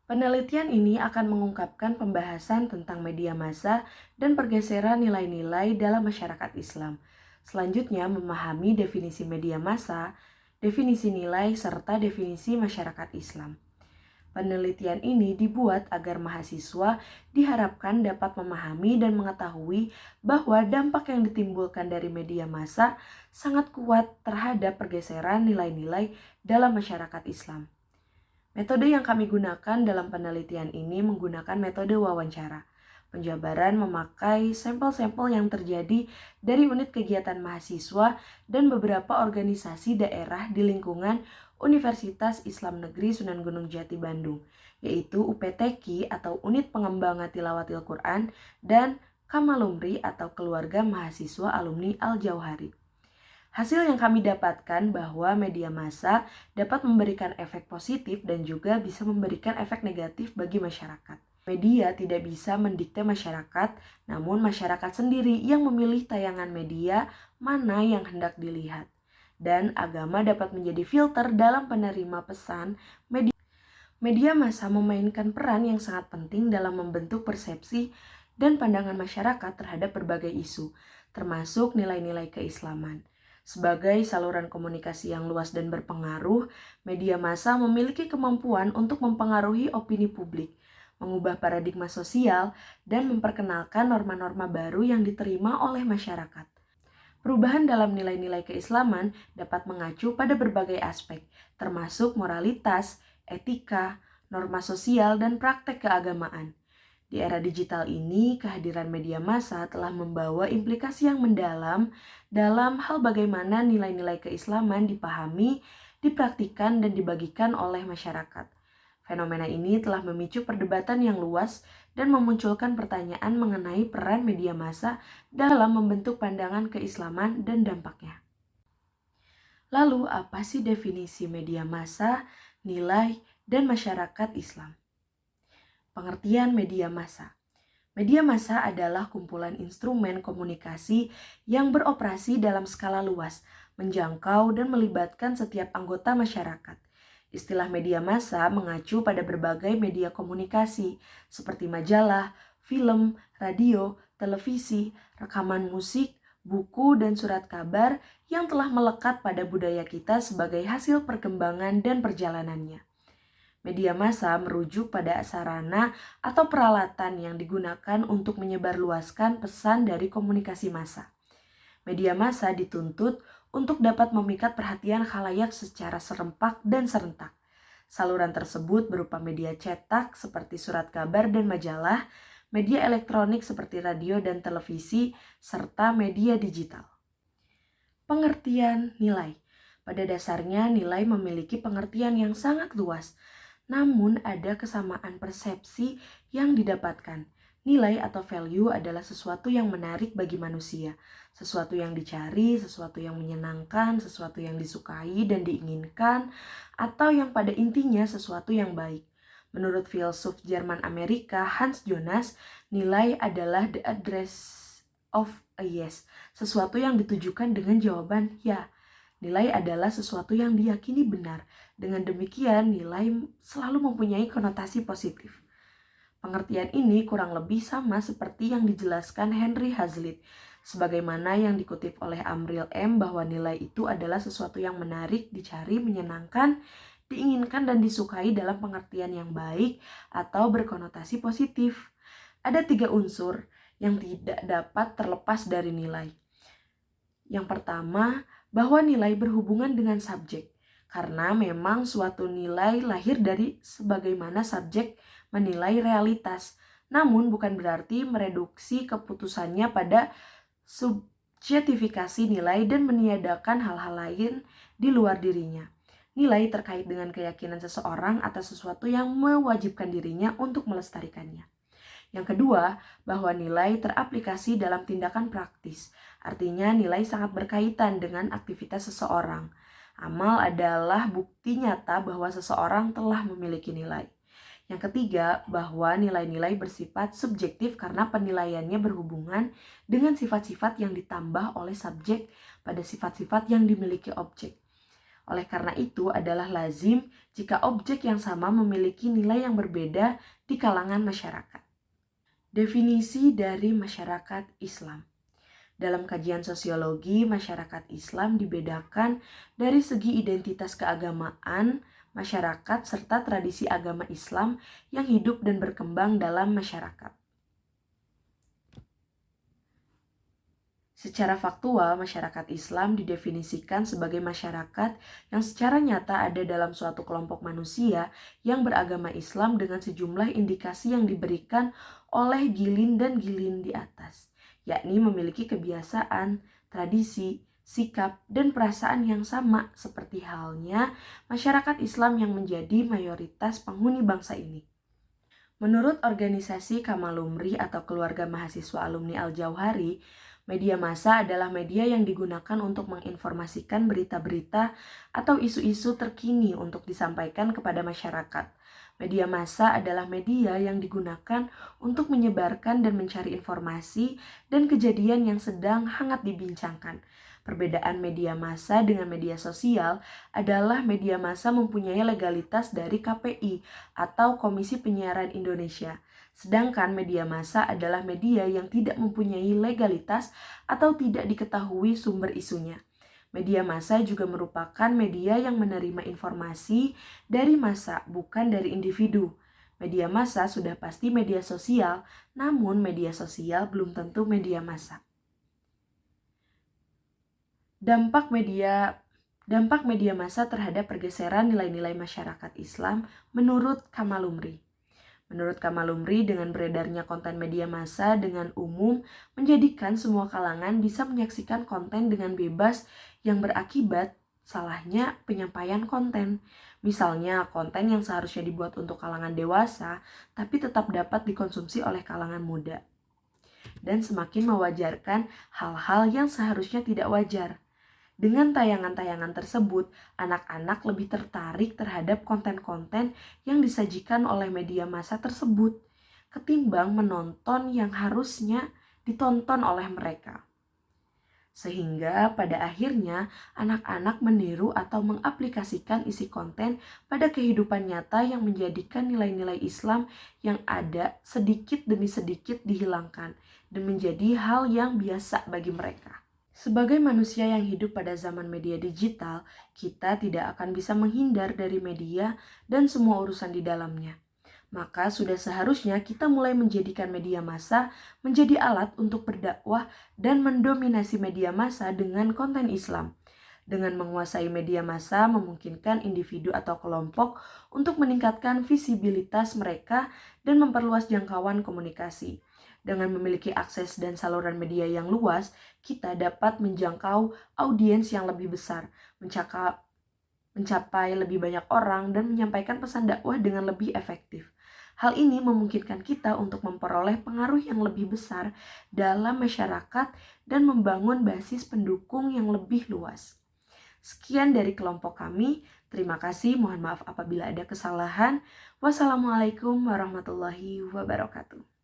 Penelitian ini akan mengungkapkan pembahasan tentang media massa dan pergeseran nilai-nilai dalam masyarakat Islam. Selanjutnya, memahami definisi media massa, definisi nilai, serta definisi masyarakat Islam. Penelitian ini dibuat agar mahasiswa diharapkan dapat memahami dan mengetahui bahwa dampak yang ditimbulkan dari media massa sangat kuat terhadap pergeseran nilai-nilai dalam masyarakat Islam. Metode yang kami gunakan dalam penelitian ini menggunakan metode wawancara. Penjabaran memakai sampel-sampel yang terjadi dari unit kegiatan mahasiswa dan beberapa organisasi daerah di lingkungan Universitas Islam Negeri Sunan Gunung Jati Bandung, yaitu UPTQ atau Unit Pengembangan Tilawatil Quran dan Kamalumri atau Keluarga Mahasiswa Alumni Al-Jauhari. Hasil yang kami dapatkan bahwa media massa dapat memberikan efek positif dan juga bisa memberikan efek negatif bagi masyarakat. Media tidak bisa mendikte masyarakat, namun masyarakat sendiri yang memilih tayangan media mana yang hendak dilihat. Dan agama dapat menjadi filter dalam penerima pesan media. Media massa memainkan peran yang sangat penting dalam membentuk persepsi dan pandangan masyarakat terhadap berbagai isu, termasuk nilai-nilai keislaman. Sebagai saluran komunikasi yang luas dan berpengaruh, media massa memiliki kemampuan untuk mempengaruhi opini publik, mengubah paradigma sosial, dan memperkenalkan norma-norma baru yang diterima oleh masyarakat. Perubahan dalam nilai-nilai keislaman dapat mengacu pada berbagai aspek, termasuk moralitas, etika, norma sosial, dan praktek keagamaan. Di era digital ini, kehadiran media massa telah membawa implikasi yang mendalam dalam hal bagaimana nilai-nilai keislaman dipahami, dipraktikkan, dan dibagikan oleh masyarakat. Fenomena ini telah memicu perdebatan yang luas dan memunculkan pertanyaan mengenai peran media massa dalam membentuk pandangan keislaman dan dampaknya. Lalu, apa sih definisi media massa, nilai, dan masyarakat Islam? Pengertian media massa. Media massa adalah kumpulan instrumen komunikasi yang beroperasi dalam skala luas, menjangkau dan melibatkan setiap anggota masyarakat. Istilah media massa mengacu pada berbagai media komunikasi seperti majalah, film, radio, televisi, rekaman musik, buku, dan surat kabar yang telah melekat pada budaya kita sebagai hasil perkembangan dan perjalanannya. Media massa merujuk pada sarana atau peralatan yang digunakan untuk menyebarluaskan pesan dari komunikasi massa. Media massa dituntut untuk dapat memikat perhatian khalayak secara serempak dan serentak. Saluran tersebut berupa media cetak seperti surat kabar dan majalah, media elektronik seperti radio dan televisi, serta media digital. Pengertian nilai. Pada dasarnya nilai memiliki pengertian yang sangat luas. Namun ada kesamaan persepsi yang didapatkan. Nilai atau value adalah sesuatu yang menarik bagi manusia, sesuatu yang dicari, sesuatu yang menyenangkan, sesuatu yang disukai dan diinginkan, atau yang pada intinya sesuatu yang baik. Menurut filsuf Jerman Amerika Hans Jonas, nilai adalah the address of a yes, sesuatu yang ditujukan dengan jawaban ya. Nilai adalah sesuatu yang diyakini benar. Dengan demikian, nilai selalu mempunyai konotasi positif. Pengertian ini kurang lebih sama seperti yang dijelaskan Henry Hazlitt, sebagaimana yang dikutip oleh Amril M. bahwa nilai itu adalah sesuatu yang menarik, dicari, menyenangkan, diinginkan, dan disukai dalam pengertian yang baik atau berkonotasi positif. Ada 3 unsur yang tidak dapat terlepas dari nilai. Yang pertama, bahwa nilai berhubungan dengan subjek, karena memang suatu nilai lahir dari sebagaimana subjek menilai realitas, namun bukan berarti mereduksi keputusannya pada subjektifikasi nilai dan meniadakan hal-hal lain di luar dirinya. Nilai terkait dengan keyakinan seseorang atas sesuatu yang mewajibkan dirinya untuk melestarikannya. Yang kedua, bahwa nilai teraplikasi dalam tindakan praktis. Artinya nilai sangat berkaitan dengan aktivitas seseorang. Amal adalah bukti nyata bahwa seseorang telah memiliki nilai. Yang ketiga, bahwa nilai-nilai bersifat subjektif karena penilaiannya berhubungan dengan sifat-sifat yang ditambah oleh subjek pada sifat-sifat yang dimiliki objek. Oleh karena itu adalah lazim jika objek yang sama memiliki nilai yang berbeda di kalangan masyarakat. Definisi dari masyarakat Islam. Dalam kajian sosiologi, masyarakat Islam dibedakan dari segi identitas keagamaan, masyarakat, serta tradisi agama Islam yang hidup dan berkembang dalam masyarakat. Secara faktual, masyarakat Islam didefinisikan sebagai masyarakat yang secara nyata ada dalam suatu kelompok manusia yang beragama Islam dengan sejumlah indikasi yang diberikan oleh Gilin dan Gilin di atas, yakni memiliki kebiasaan, tradisi, sikap, dan perasaan yang sama seperti halnya masyarakat Islam yang menjadi mayoritas penghuni bangsa ini. Menurut organisasi Kamalumri atau Keluarga Mahasiswa Alumni Al-Jauhari, media massa adalah media yang digunakan untuk menginformasikan berita-berita atau isu-isu terkini untuk disampaikan kepada masyarakat. Media massa adalah media yang digunakan untuk menyebarkan dan mencari informasi dan kejadian yang sedang hangat dibincangkan. Perbedaan media massa dengan media sosial adalah media massa mempunyai legalitas dari KPI atau Komisi Penyiaran Indonesia. Sedangkan media massa adalah media yang tidak mempunyai legalitas atau tidak diketahui sumber isunya. Media massa juga merupakan media yang menerima informasi dari massa, bukan dari individu. Media massa sudah pasti media sosial, namun media sosial belum tentu media massa. Dampak media massa terhadap pergeseran nilai-nilai masyarakat Islam menurut Kamalumri. Menurut Kamalumri, dengan beredarnya konten media massa dengan umum menjadikan semua kalangan bisa menyaksikan konten dengan bebas yang berakibat salahnya penyampaian konten. Misalnya, konten yang seharusnya dibuat untuk kalangan dewasa tapi tetap dapat dikonsumsi oleh kalangan muda. Dan semakin mewajarkan hal-hal yang seharusnya tidak wajar. Dengan tayangan-tayangan tersebut, anak-anak lebih tertarik terhadap konten-konten yang disajikan oleh media massa tersebut, ketimbang menonton yang harusnya ditonton oleh mereka. Sehingga pada akhirnya anak-anak meniru atau mengaplikasikan isi konten pada kehidupan nyata yang menjadikan nilai-nilai Islam yang ada sedikit demi sedikit dihilangkan dan menjadi hal yang biasa bagi mereka. Sebagai manusia yang hidup pada zaman media digital, kita tidak akan bisa menghindar dari media dan semua urusan di dalamnya. Maka sudah seharusnya kita mulai menjadikan media massa menjadi alat untuk berdakwah dan mendominasi media massa dengan konten Islam. Dengan menguasai media massa memungkinkan individu atau kelompok untuk meningkatkan visibilitas mereka dan memperluas jangkauan komunikasi. Dengan memiliki akses dan saluran media yang luas, kita dapat menjangkau audiens yang lebih besar, mencapai lebih banyak orang, dan menyampaikan pesan dakwah dengan lebih efektif. Hal ini memungkinkan kita untuk memperoleh pengaruh yang lebih besar dalam masyarakat dan membangun basis pendukung yang lebih luas. Sekian dari kelompok kami. Terima kasih. Mohon maaf apabila ada kesalahan. Wassalamualaikum warahmatullahi wabarakatuh.